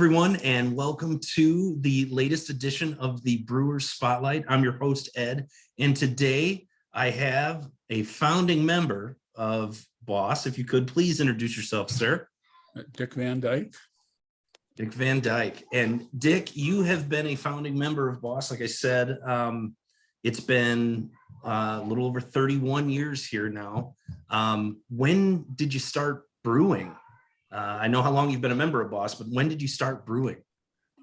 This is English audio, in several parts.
everyone, and welcome to the latest edition of the Brewers Spotlight. I'm your host, Ed, and today I have a founding member of BOSS. If you could please introduce yourself, sir. Dick Van Dyke. Dick Van Dyke. And Dick, you have been a founding member of BOSS. Like I said, it's been a little over 31 years here now. When did you start brewing? I know how long you've been a member of BOSS, but when did you start brewing?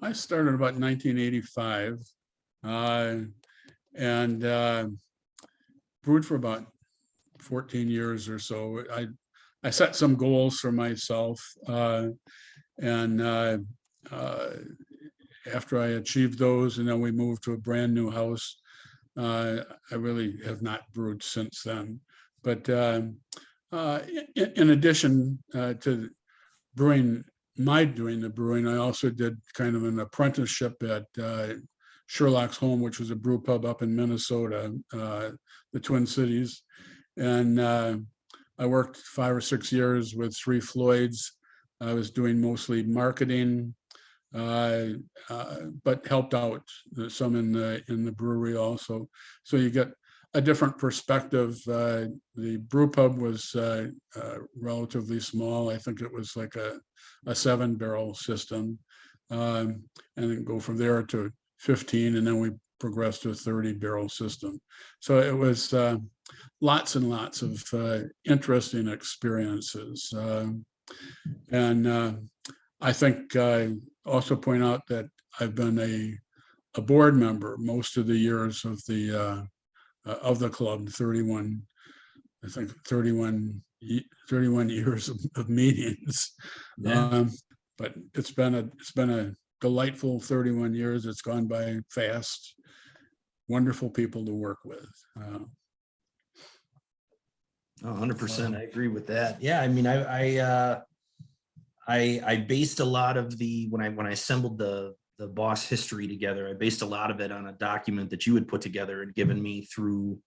I started about 1985 and brewed for about 14 years or so. I set some goals for myself, and after I achieved those, and then we moved to a brand new house, I really have not brewed since then. But in addition to doing the brewing, I also did kind of an apprenticeship at Sherlock's Home, which was a brew pub up in Minnesota, the Twin Cities. And I worked 5 or 6 years with Three Floyds. I was doing mostly marketing, but helped out some in the brewery also. So you get a different perspective. The brew pub was relatively small. I think it was like a 7-barrel system, and then go from there to 15, and then we progressed to a 30-barrel system. So it was lots and lots of interesting experiences. And I think I also point out that I've been a board member most of the years of the club, 31 years of meetings. Yeah. But it's been a delightful 31 years. It's gone by fast. Wonderful people to work with. 100%. I agree with that. Yeah, I mean, I based a lot of when I assembled the BOSS history together, I based a lot of it on a document that you had put together and given me through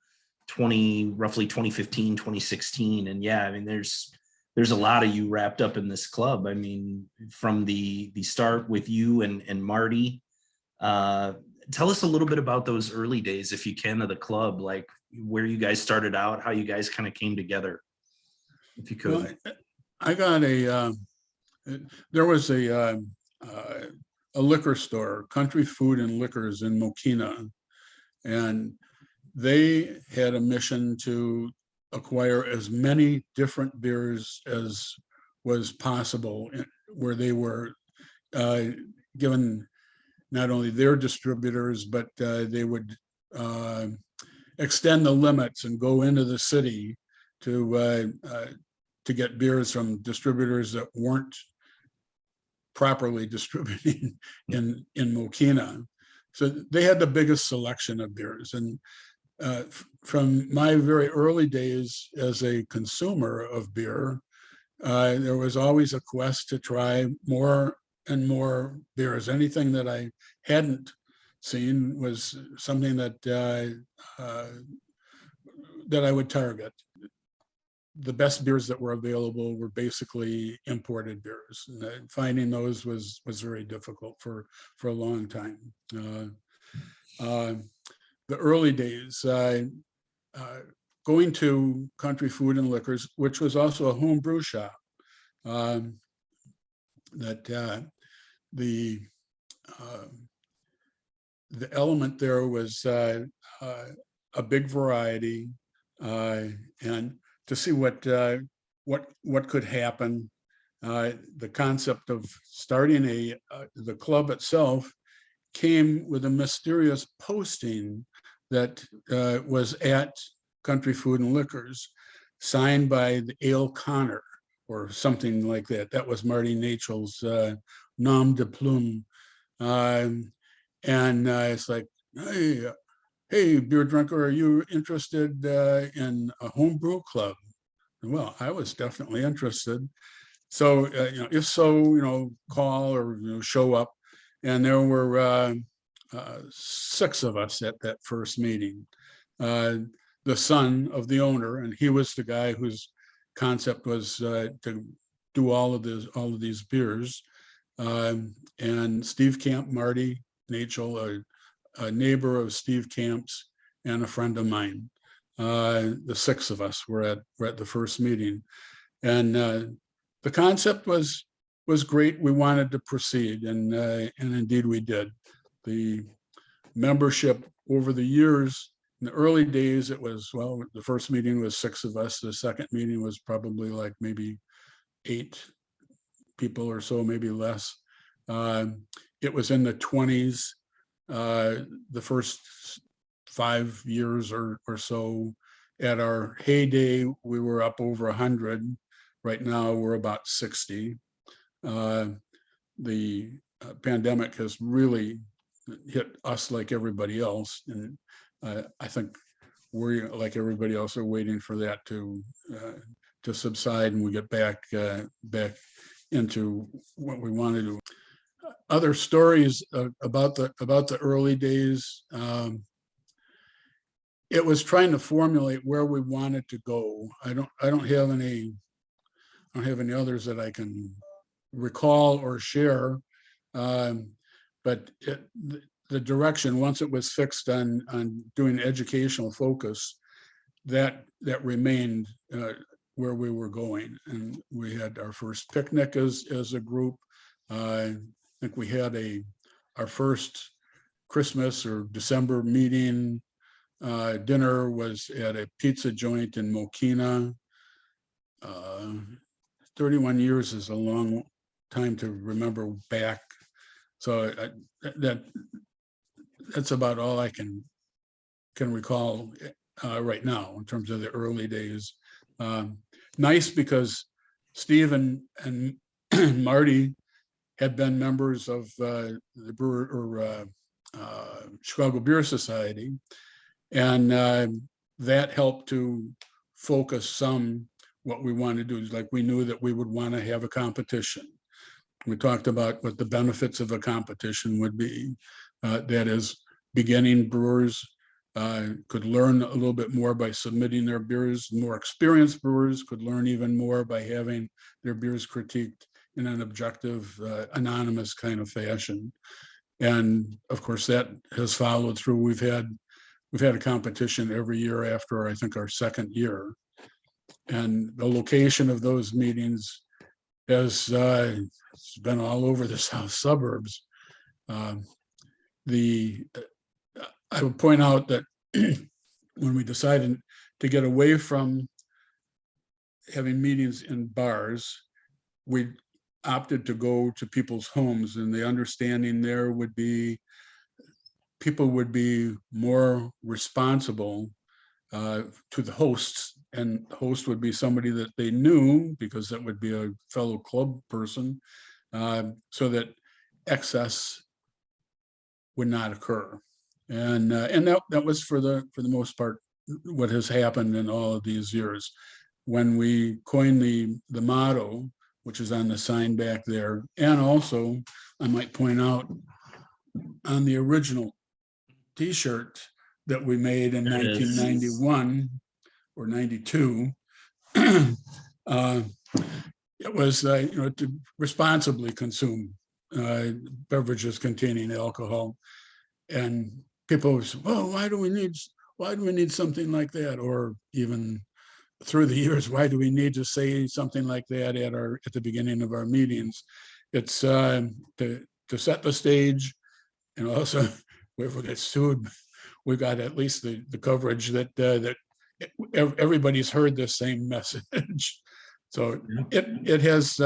roughly 2015, 2016. And yeah, I mean, there's a lot of you wrapped up in this club. I mean, from the start with you and Marty. Tell us a little bit about those early days, if you can, of the club, like where you guys started out, how you guys kind of came together, if you could. Well, I got there was a liquor store, Country Food and Liquors in Mokina, and they had a mission to acquire as many different beers as was possible, where they were given not only their distributors, but they would extend the limits and go into the city to get beers from distributors that weren't properly distributing in Mokina. So they had the biggest selection of beers. And from my very early days as a consumer of beer, there was always a quest to try more and more beers. Anything that I hadn't seen was something that I would target. The best beers that were available were basically imported beers. And finding those was very difficult for a long time. The early days, going to Country Food and Liquors, which was also a home brew shop, that the element there was a big variety, and to see what could happen. The concept of starting the club itself came with a mysterious posting that was at Country Food and Liquors, signed by the Ale Connor or something like that. That was Marty Nachel's nom de plume. And it's like, hey, beer drinker, are you interested in a homebrew club? Well, I was definitely interested. So, if so, call or show up. And there were 6 of us at that first meeting. The son of the owner, and he was the guy whose concept was to do all of these beers. And Steve Camp, Marty Nachel, a neighbor of Steve Camp's, and a friend of mine. The six of us were at the first meeting, and the concept was great. We wanted to proceed, and indeed we did. The membership over the years, in the early days, it was, well, the first meeting was six of us. The second meeting was probably like maybe 8 people or so, maybe less. It was in the 20s. The first 5 years or so. At our heyday, we were up over 100. Right now, we're about 60. The pandemic has really hit us like everybody else, and I think we're, like everybody else, are waiting for that to subside and we get back into what we want to do. Other stories about the early days. It was trying to formulate where we wanted to go. I don't have any others that I can recall or share. But the direction, once it was fixed on doing educational focus, that remained where we were going. And we had our first picnic as a group. I think we had our first Christmas or December meeting. Dinner was at a pizza joint in Mokina. 31 years is a long time to remember back. So that's about all I can recall right now in terms of the early days. Nice because Steve and Marty had been members of the Brewer or Chicago Beer Society, and that helped to focus some what we wanted to do. Like, we knew that we would want to have a competition. We talked about what the benefits of a competition would be. That is, beginning brewers could learn a little bit more by submitting their beers. More experienced brewers could learn even more by having their beers critiqued in an objective, anonymous kind of fashion. And of course, that has followed through. We've had a competition every year after, I think, our second year. And the location of those meetings has been all over the south suburbs. I would point out that when we decided to get away from having meetings in bars, we opted to go to people's homes, and the understanding there would be people would be more responsible to the hosts, and the host would be somebody that they knew, because that would be a fellow club person, so that excess would not occur. And that was for the most part what has happened in all of these years. When we coined the motto, which is on the sign back there, and also I might point out on the original T-shirt that we made in 1991 or 92, it was to responsibly consume beverages containing alcohol. And people would say, well, why do we need something like that? Or even through the years, why do we need to say something like that at the beginning of our meetings? It's to set the stage, and also, if we get sued, we've got at least the coverage that everybody's heard the same message. So it has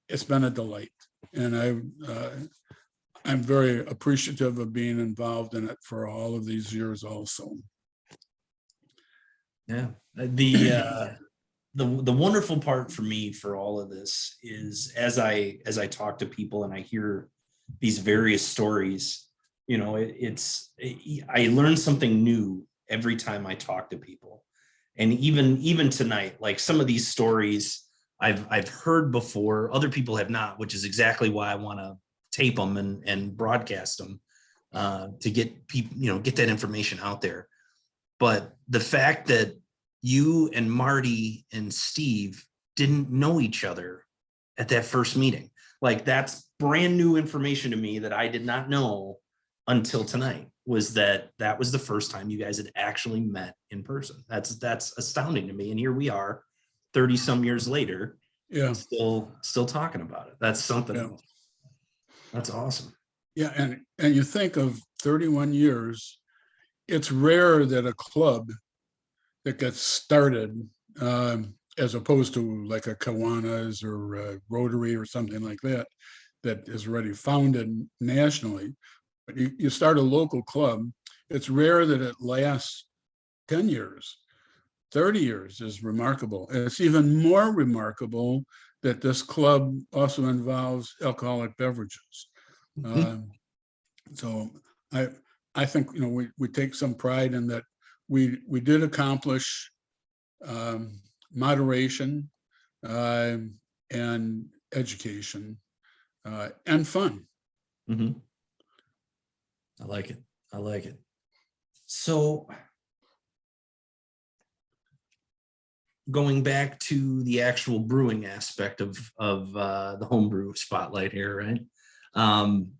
it's been a delight, and I'm very appreciative of being involved in it for all of these years also. Yeah, the wonderful part for me for all of this is as I talk to people and I hear these various stories, I learn something new every time I talk to people. And even tonight, like some of these stories I've heard before, other people have not, which is exactly why I want to tape them and broadcast them to get people, get that information out there. But the fact that you and Marty and Steve didn't know each other at that first meeting, Like that's brand new information to me that I did not know until tonight, was that that was the first time you guys had actually met in person. That's astounding to me. And here we are 30 some years later, Yeah, still talking about it. That's something yeah, else. That's awesome. yeah. And you think of 31 years, it's rare that a club that gets started, as opposed to like a Kiwanis or a Rotary or something like that, that is already founded nationally. But you start a local club, it's rare that it lasts 10 years. 30 years is remarkable. And it's even more remarkable that this club also involves alcoholic beverages. Um, so I I think, you know, we take some pride in that we did accomplish, moderation, and education, and fun. Mhm. I like it. I like it. So going back to the actual brewing aspect of the homebrew spotlight here, right? Um,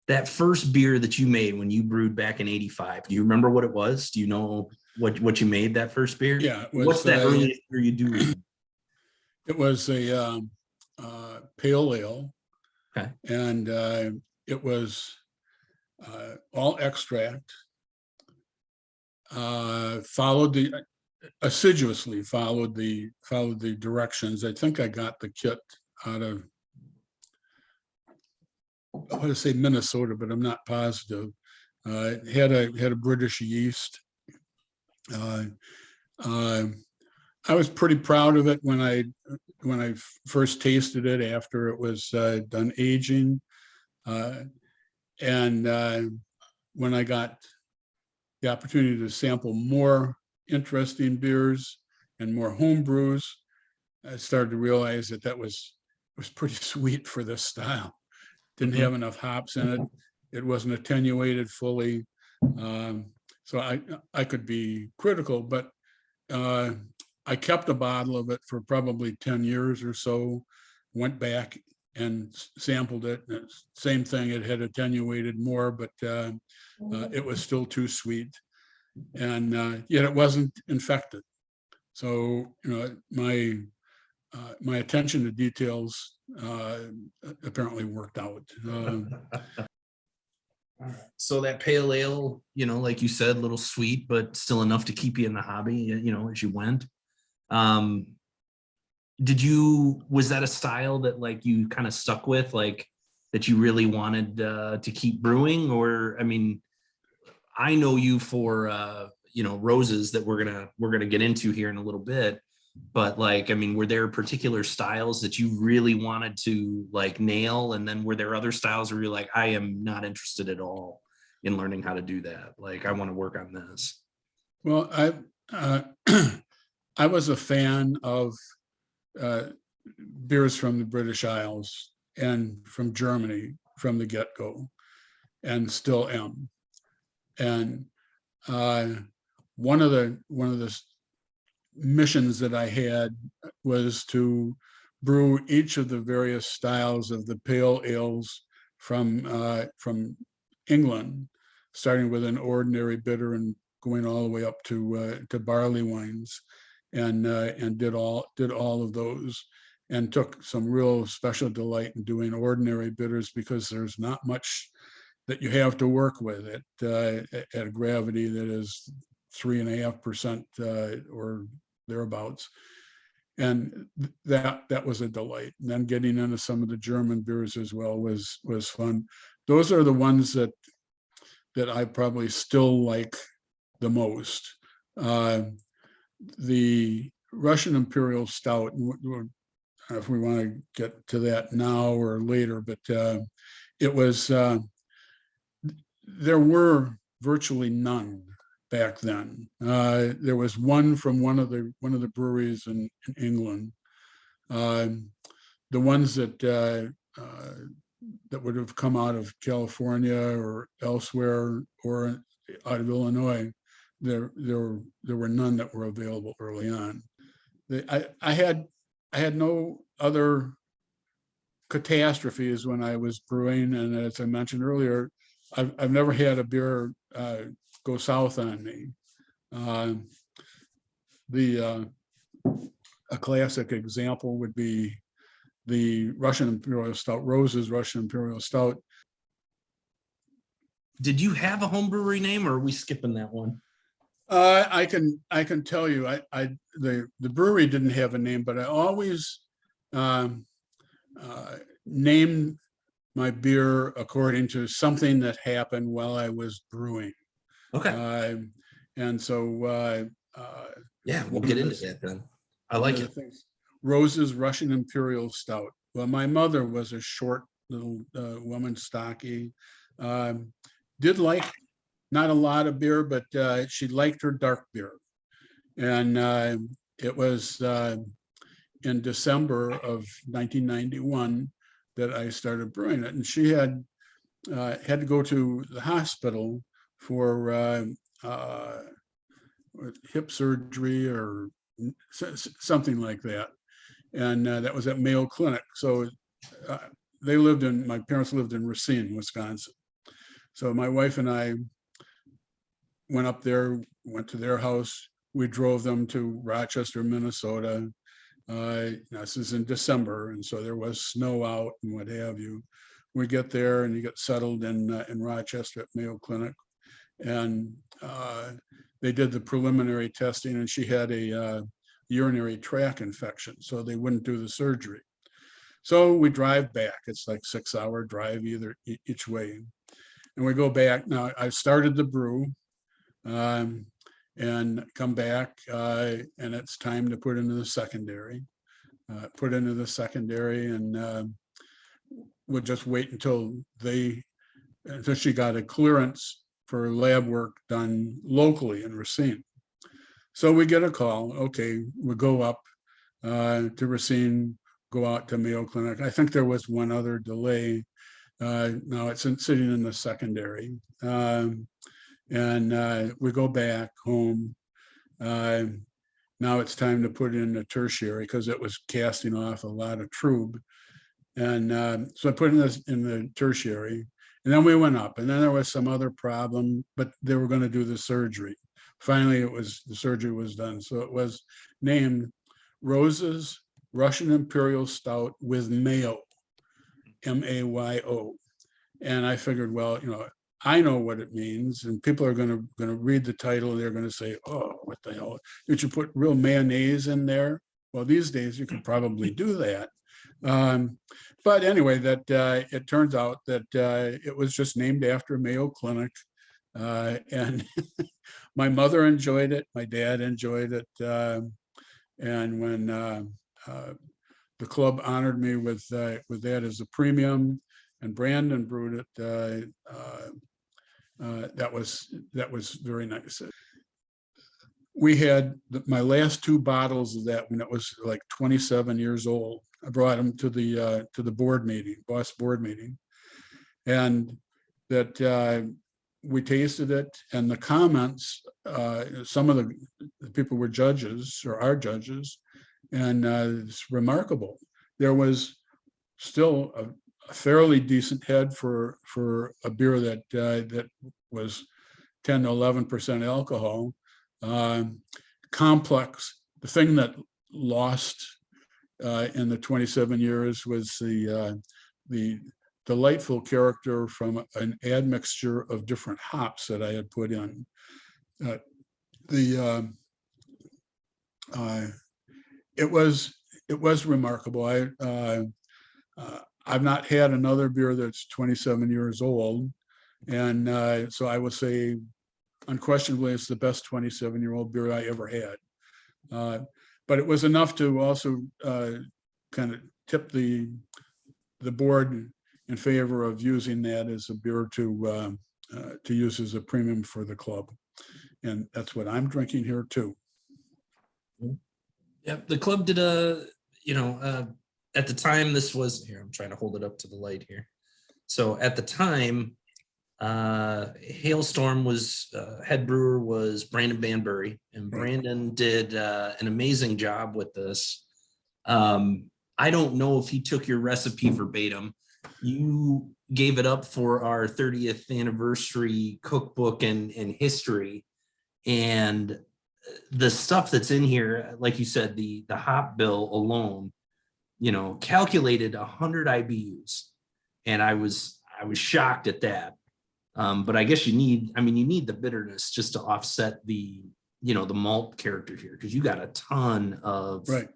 that first beer that you made when you brewed back in '85, do you remember what it was? Do you know what you made that first beer? Yeah, What's that earliest beer you do remember? it was a pale ale, Okay. and it was all extract. Followed the assiduously followed the directions. I think I got the kit out of, I want to say Minnesota, but I'm not positive. It had a British yeast. Uh, uh, I was pretty proud of it when I first tasted it after it was done aging, uh, and when I got the opportunity to sample more interesting beers and more home brews, I started to realize that that was pretty sweet for this style. Didn't Mhm. have enough hops in it. It wasn't attenuated fully. Um, so I could be critical, but uh, I kept a bottle of it for probably 10 years or so, went back and sampled it. Same thing, it had attenuated more, but it was still too sweet. And yet it wasn't infected. So, you know, my attention to details apparently worked out. All right. So that pale ale, like you said, a little sweet, but still enough to keep you in the hobby, as you went. Um, was that a style that like you kind of stuck with, like that you really wanted to keep brewing? Or, I mean, I know you for roses that we're gonna get into here in a little bit, but like, I mean, were there particular styles that you really wanted to like nail, and then were there other styles where you're like, I am not interested at all in learning how to do that, like I want to work on this? Well, uh, I was a fan of uh, beers from the British Isles and from Germany from the get-go, and still am. And uh, one of the missions that I had was to brew each of the various styles of the pale ales from England, starting with an ordinary bitter and going all the way up to barley wines, and did all of those, and took some real special delight in doing ordinary bitters because there's not much that you have to work with at a gravity that is 3.5% or thereabouts. And that was a delight. And then getting into some of the German beers as well was fun. Those are the ones that I probably still like the most. Uh, the Russian Imperial Stout, if we want to get to that now or later, but it was there were virtually none back then. There was one from one of the breweries in England. The ones that would have come out of California or elsewhere or out of Illinois, there were none that were available early on. I had no other catastrophe is when I was brewing, and as I mentioned earlier, I've never had a beer go south on me. The a classic example would be the Russian Imperial Stout, Rose's Russian Imperial Stout. Did you have a home brewery name, or are we skipping that one? I can tell you, the brewery didn't have a name, but I always named my beer according to something that happened while I was brewing. Okay. And so Yeah, we'll one get of into the that then. I one like of the it. things, Rose's Russian Imperial Stout. Well, my mother was a short little woman, stocky. Did like not a lot of beer, but she liked her dark beer. And it was in December of 1991 that I started brewing it. And she had to go to the hospital for hip surgery or something like that. And that was at Mayo Clinic. So my parents lived in Racine, Wisconsin. So my wife and I went up there, went to their house. We drove them to Rochester, Minnesota. This is in December, and so there was snow out and what have you. We get there and you get settled in Rochester at Mayo Clinic, and they did the preliminary testing, and she had a urinary tract infection, so they wouldn't do the surgery. So we drive back. It's like 6-hour drive each way, and we go back. Now I started the brew. And come back, and it's time to put into the secondary. And we'll just wait until she got a clearance for lab work done locally in Racine. So we get a call. Okay, we go up to Racine, go out to Mayo Clinic. I think there was one other delay. Now it's sitting in the secondary. And we go back home. Now it's time to put in a tertiary because it was casting off a lot of trub. And so I put in the tertiary, and then we went up, and then there was some other problem, but they were going to do the surgery. Finally, the surgery was done. So it was named Rose's Russian Imperial Stout with M.A.Y.O, M-A.Y.O. And I figured, well, I know what it means, and people are going to read the title and they're going to say, "Oh, what the hell? Did you put real mayonnaise in there?" Well, these days you could probably do that. But anyway, that it turns out that it was just named after Mayo Clinic, and my mother enjoyed it, my dad enjoyed it, and when the club honored me with that as a premium, and Brandon brewed it. That was very nice. We had my last 2 bottles of that when it was like 27 years old. I brought them to the board meeting, boss board meeting, and that we tasted it. And the comments, some of the people were judges or are judges, and it's remarkable. There was still a fairly decent head for a beer that was 10 to 11% alcohol. Complex. The thing that lost in the 27 years was the delightful character from an admixture of different hops that I had put in. It was remarkable. I've not had another beer that's 27 years old. And so I would say, unquestionably, it's the best 27-year-old beer I ever had. But it was enough to also kind of tip the board in favor of using that as a beer to use as a premium for the club. And that's what I'm drinking here too. Yeah, the club did at the time, this was here. I'm trying to hold it up to the light here. So at the time, Hailstorm was head brewer was Brandon Banbury, and Brandon did an amazing job with this. I don't know if he took your recipe verbatim. You gave it up for our 30th anniversary cookbook and history. And the stuff that's in here, like you said, the hop bill alone, calculated 100 IBUs. And I was shocked at that. But I guess you need the bitterness just to offset the malt character here, because you got a ton of Right.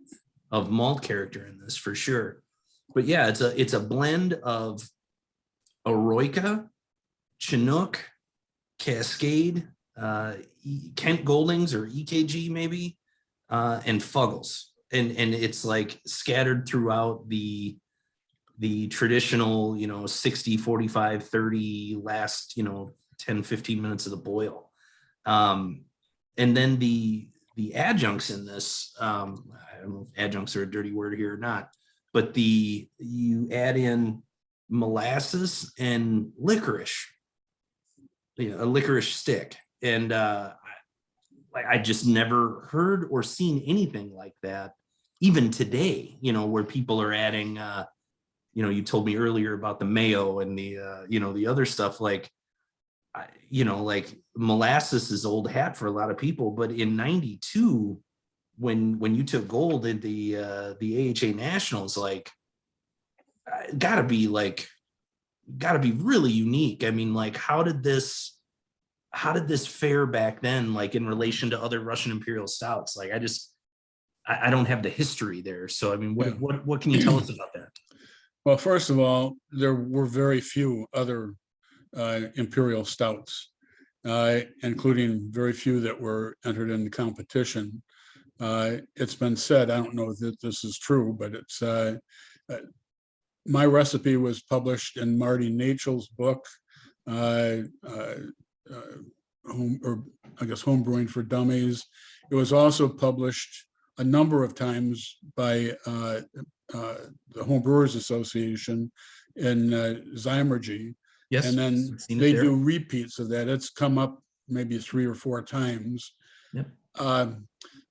of malt character in this for sure. But yeah, it's a blend of Eroica, Chinook, Cascade, Kent Goldings or EKG maybe, and Fuggles. And it's like scattered throughout the traditional, 60, 45, 30 last, 10, 15 minutes of the boil. And then the adjuncts in this, I don't know if adjuncts are a dirty word here or not, but you add in molasses and licorice, a licorice stick. And I just never heard or seen anything like that, even today, where people are adding, you told me earlier about the M.A.Y.O and the other stuff, like molasses is old hat for a lot of people, but in 92, when you took gold in the AHA Nationals, gotta be really unique. I mean, how did this fare back then, in relation to other Russian Imperial Stouts? I don't have the history there. So, I mean, what can you tell us about that? Well, first of all, there were very few other imperial stouts, including very few that were entered in the competition. It's been said, I don't know that this is true, but it's my recipe was published in Marty Nachel's book, Home Brewing for Dummies. It was also published a number of times by the Home Brewers Association in Zymergy. Yes, and then they do repeats of that. It's come up maybe 3 or 4 times. Yep.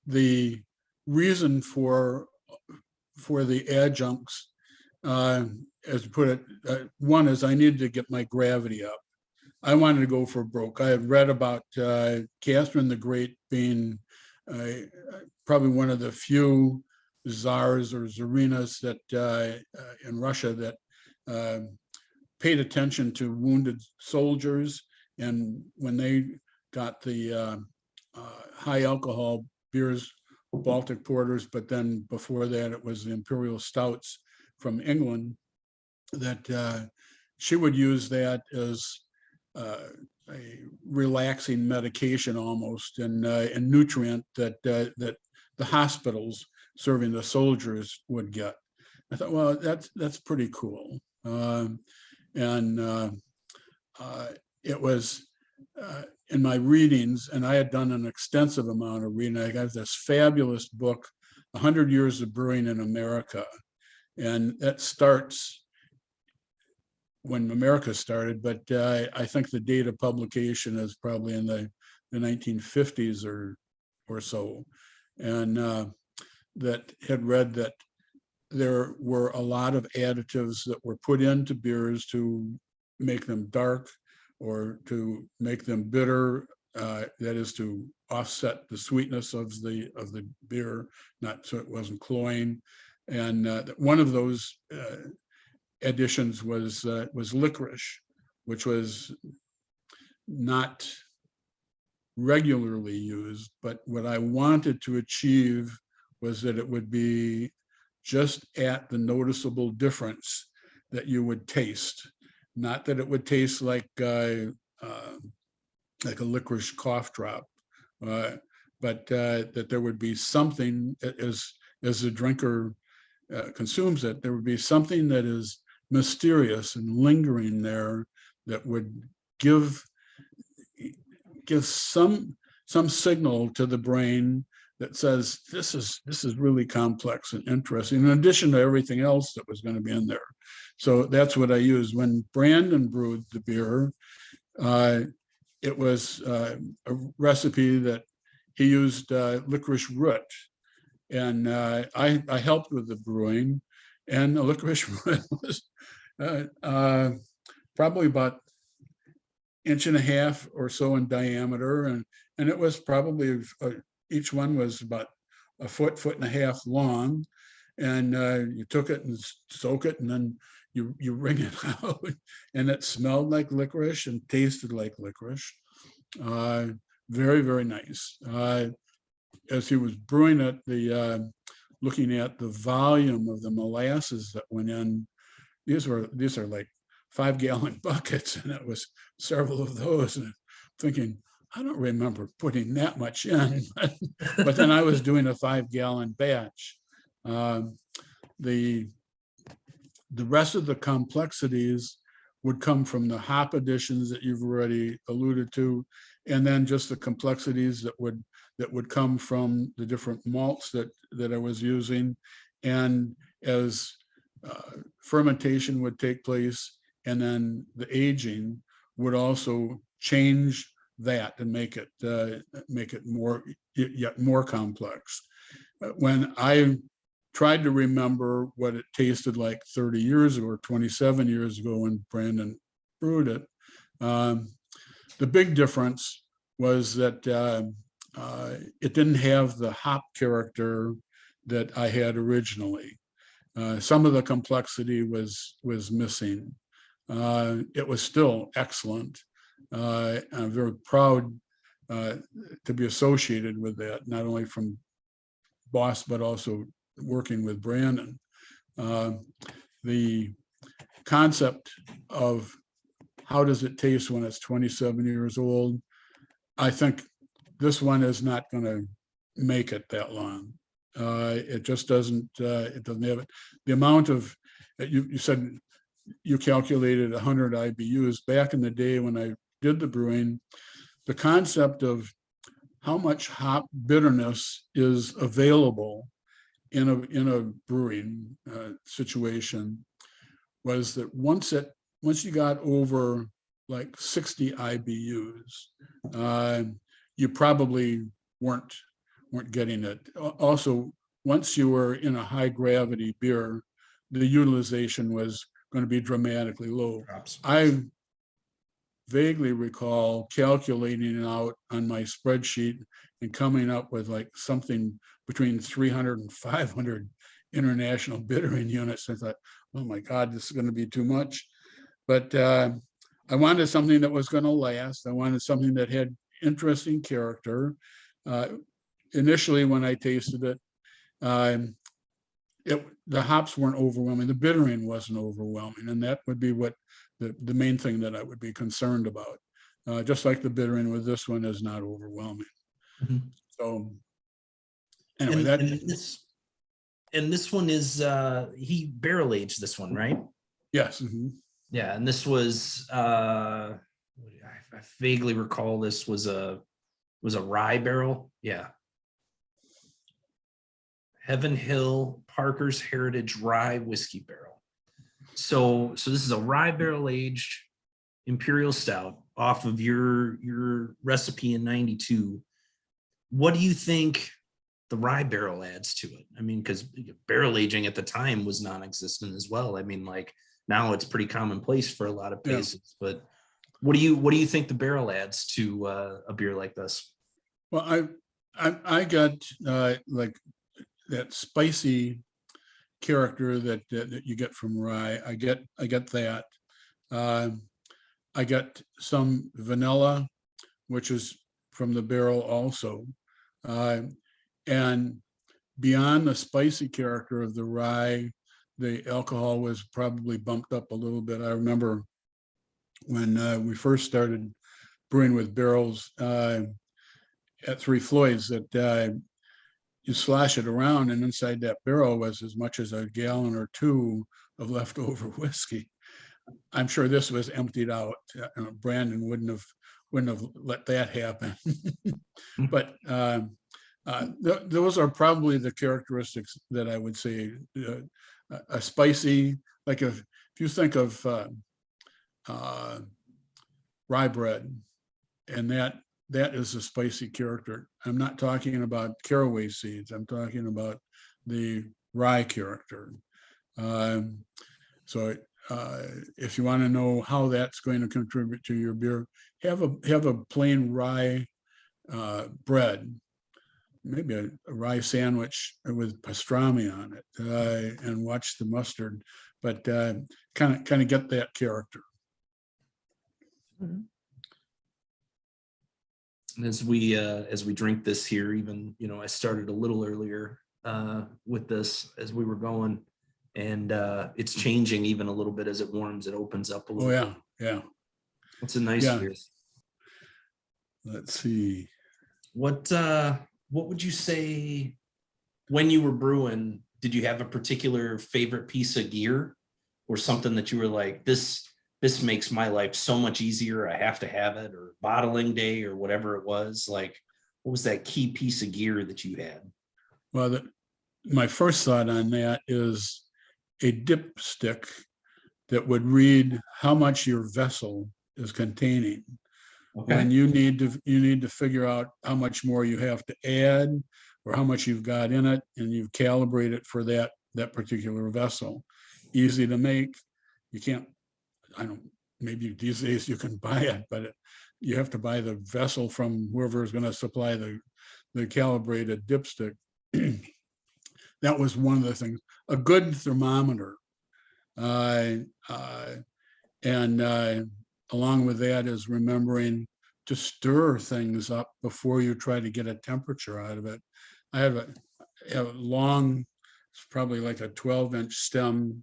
The reason for the adjuncts, as to put it, one is I needed to get my gravity up. I wanted to go for broke. I had read about Catherine the Great being probably one of the few czars or tsarinas that in Russia that paid attention to wounded soldiers. And when they got the high alcohol beers, Baltic porters, but then before that it was the imperial stouts from England, that she would use that as a relaxing medication almost, and nutrient that the hospitals serving the soldiers would get. I thought, well, that's pretty cool. It was in my readings, and I had done an extensive amount of reading. I got this fabulous book, 100 Years of Brewing in America. And that starts when America started, but I think the date of publication is probably in the 1950s or so. And that had read that there were a lot of additives that were put into beers to make them dark or to make them bitter, that is to offset the sweetness of the beer, not so it wasn't cloying. And one of those additions was licorice, which was not regularly used, but what I wanted to achieve was that it would be just at the noticeable difference that you would taste, not that it would taste like a licorice cough drop, but that there would be something as the drinker consumes it, there would be something that is mysterious and lingering there that would give some signal to the brain that says this is really complex and interesting, in addition to everything else that was going to be in there. So that's what I used when Brandon brewed the beer. It was a recipe that he used licorice root, and I helped with the brewing. And the licorice was probably about inch and a half or so in diameter, and it was probably each one was about a foot and a half long, and you took it and soak it, and then you wring it out, and it smelled like licorice and tasted like licorice. Very, very nice. As he was brewing it, looking at the volume of the molasses that went in, these are like 5-gallon buckets, and it was several of those, and thinking, I don't remember putting that much in, but then I was doing a 5-gallon batch. The rest of the complexities would come from the hop additions that you've already alluded to, and then just the complexities that would come from the different malts that I was using. And as fermentation would take place, and then the aging would also change that and make it more, yet more complex. When I tried to remember what it tasted like 30 years or 27 years ago when Brandon brewed it, the big difference was that it didn't have the hop character that I had originally. Some of the complexity was missing. It was still excellent. I'm very proud to be associated with that, not only from Boss, but also working with Brandon. The concept of how does it taste when it's 27 years old, I think this one is not going to make it that long. It just doesn't, it doesn't have it. The amount of, you said you calculated 100 IBUs. Back in the day when I did the brewing, the concept of how much hop bitterness is available in a brewing situation was that once you got over like 60 IBUs, you probably weren't getting it. Also, once you were in a high gravity beer, the utilization was going to be dramatically low. Drops. I vaguely recall calculating it out on my spreadsheet and coming up with like something between 300 and 500 international bittering units. I thought, oh my God, this is going to be too much. But I wanted something that was going to last. I wanted something that had interesting character. Initially, when I tasted it, the hops weren't overwhelming. The bittering wasn't overwhelming. And that would be what the main thing that I would be concerned about. Just like the bittering with this one is not overwhelming. Mhm. So anyway, and this one is he barrel aged this one, right? yes. Mm-hmm. Yeah, and this was I vaguely recall this was a rye barrel. Yeah. Heaven Hill Parker's Heritage Rye Whiskey Barrel. So this is a rye barrel aged Imperial Stout off of your recipe in 92. What do you think the rye barrel adds to it? I mean, because barrel aging at the time was non-existent as well. I mean, like now it's pretty commonplace for a lot of places, but what do you think the barrel adds to a beer like this? Well, I got like that spicy character that you get from rye. I get that. I got some vanilla, which is from the barrel also. And beyond the spicy character of the rye, the alcohol was probably bumped up a little bit. I remember when we first started brewing with barrels at Three Floyds that you slash it around, and inside that barrel was as much as a gallon or two of leftover whiskey. I'm sure this was emptied out. Brandon wouldn't have let that happen. But those are probably the characteristics that I would say. A spicy, like if you think of rye bread, and that is a spicy character. I'm not talking about caraway seeds. I'm talking about the rye character. So if you want to know how that's going to contribute to your beer, have a plain rye bread, maybe a rye sandwich with pastrami on it, and watch the mustard, but kind of get that character. And as we drink this here, even, I started a little earlier with this as we were going, and it's changing even a little bit as it warms. It opens up a little. Oh yeah, bit. yeah. It's a nice beer. Let's see. What would you say when you were brewing? Did you have a particular favorite piece of gear or something that you were like, this makes my life so much easier, I have to have it, or bottling day or whatever it was? Like, what was that key piece of gear that you had? Well, my first thought on that is a dipstick that would read how much your vessel is containing. Okay. When you need to figure out how much more you have to add or how much you've got in it, and you calibrate it for that particular vessel. Easy to make. You can't, maybe these days you can buy it, but you have to buy the vessel from whoever is going to supply the calibrated dipstick. That was one of the things. A good thermometer, and along with that is remembering to stir things up before you try to get a temperature out of it. I have a long, it's probably like a 12-inch stem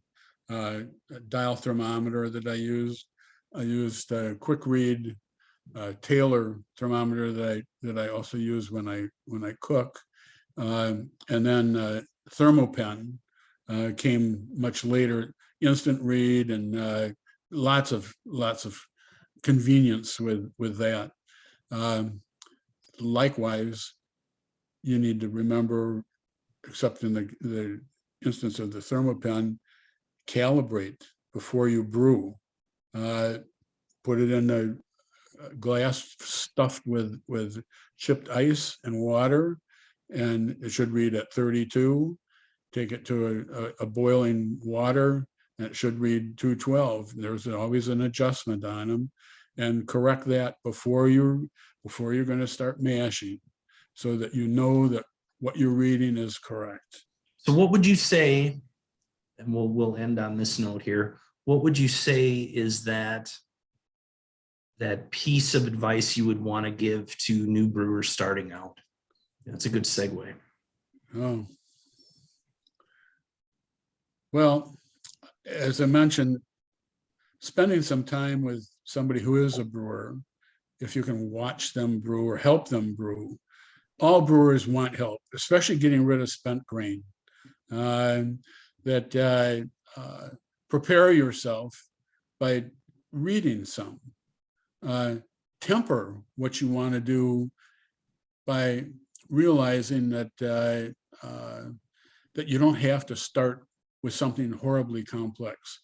dial thermometer that I use. I used a quick read Taylor thermometer that I also use when I cook, and then Thermopen came much later. Instant read and lots of convenience with that. Likewise, you need to remember, except in the instance of the Thermopen, calibrate before you brew. Put it in a glass stuffed with chipped ice and water, and it should read at 32. Take it to a boiling water, and it should read 212. There's always an adjustment on them, and correct that before you're going to start mashing, so that you know that what you're reading is correct. So what would you say, and we'll end on this note here, what would you say is that piece of advice you would want to give to new brewers starting out? That's a good segue. Oh. Well, as I mentioned, spending some time with somebody who is a brewer, if you can watch them brew or help them brew. All brewers want help, especially getting rid of spent grain. Prepare yourself by reading some. Temper what you want to do by realizing that you don't have to start with something horribly complex.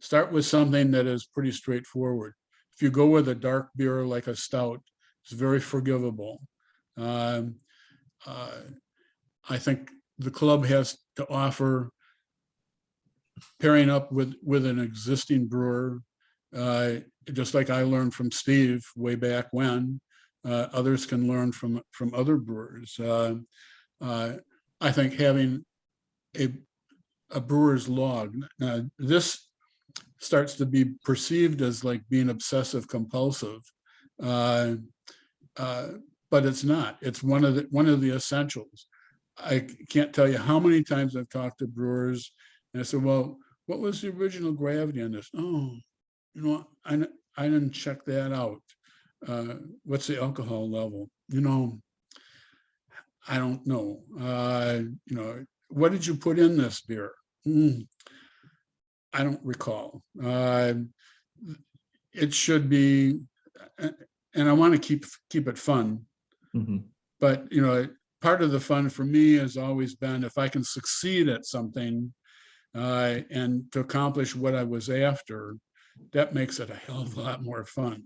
Start with something that is pretty straightforward. If you go with a dark beer like a stout, it's very forgivable. I think the club has to offer pairing up with an existing brewer, just like I learned from Steve way back when. Others can learn from other brewers. I think having a brewer's log. Now, this starts to be perceived as like being obsessive compulsive, but it's not. It's one of the essentials. I can't tell you how many times I've talked to brewers and I said, well, what was the original gravity on this? Oh, I didn't check that out. What's the alcohol level? I don't know. What did you put in this beer? I don't recall. It should be, and I want to keep it fun. Mm-hmm. But part of the fun for me has always been if I can succeed at something and to accomplish what I was after, that makes it a hell of a lot more fun.